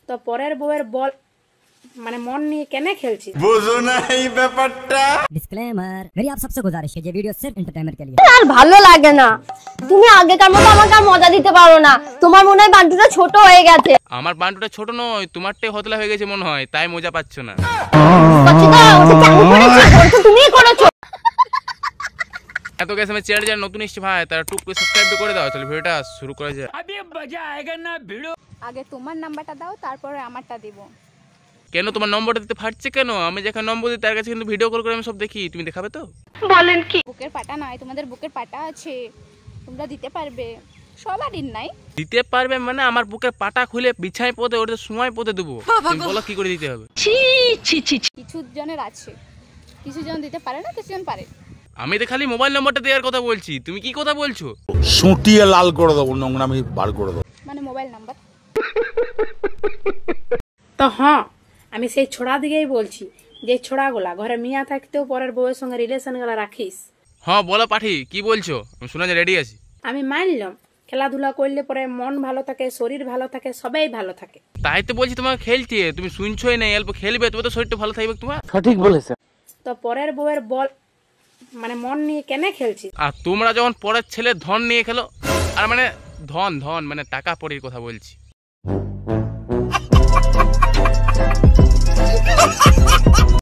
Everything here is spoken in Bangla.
তো পরের বউয়ের বল মানে মন নিয়ে কেনে খেলছিস? বুঝো না এই ব্যাপারটা। डिस्क्लेमर, मेरी आप सबसे गुजारिश है ये वीडियो सिर्फ एंटरटेनमेंट के लिए। আর ভালো লাগে না, তুমি আগেকার মতো আমাকে আর মজা দিতে পারো না। তোমার মনে হয় বান্টুটা ছোট হয়ে গেছে। আমার বান্টুটা ছোট নয়, তোমারটাই হতলা হয়ে গেছে মনে হয়, তাই মজা পাচ্ছ না। কচুদা, ওটা চালু করেছি, ওটা তো তুমিই করেছো। এত গেছে আমি চ্যানেল যারা নতুন এসেছে ভাই, তারা টুক করে সাবস্ক্রাইব করে দাও। তাহলে ভিডিওটা শুরু করা যায়। আগে তোমার নাম্বারটা দাও, তারপরে আমারটা দিব। কেন তোমার নম্বরটা দিতে ফাটছে কেন? আমি যেখানে নম্বর দিই তার কাছে কিন্তু ভিডিও কল করে আমি সব দেখি, তুমি দেখাবে তো? বলেন কি? বুকের পাটা নাই, তোমাদের বুকের পাটা আছে, তোমরা দিতে পারবে। সবারই নাই দিতে পারবে মানে আমার বুকের পাটা খুলে বিছায় পদে ওটা সময় পদে দেবো। তুমি বলো কি করে দিতে হবে? কিছু জনের আছে, কিছু জন দিতে পারে না, কিছু জন পারে। আমি তো খালি মোবাইল নম্বরটা দেওয়ার কথা বলছি, তুমি কি কথা বলছো? সুটিয়ে লাল করে দেবো, নোংরামি বার করে দেবো। মানে মোবাইল নাম্বার। তো হ্যাঁ, আমি সেই ছোড়া দিকেই বলছি, যে ছোড়াগুলা ঘরে মিয়া থাকতেও পরের বউয়ের সঙ্গে রিলেশন গুলা রাখিস। হ্যাঁ বলো পাঠি, কি বলছো? আমি শোনা রেডি আছি। আমি মানলাম খেলাধুলা করলে পরে মন ভালো থাকে, শরীর ভালো থাকে, সবাই ভালো থাকে। তাই তো বলছি তোমাকে খেলতে, তুমি শুনছোই না। অল্প খেলবে তবে তো শরীরটা ভালো থাকবে তোমার। তো পরের বউয়ের বল মানে মন নিয়ে কেনে খেলছিস? আর তোমরা যখন পরের ছেলে ধন নিয়ে খেলো, আর মানে ধন ধন মানে টাকা পরির কথা বলছি।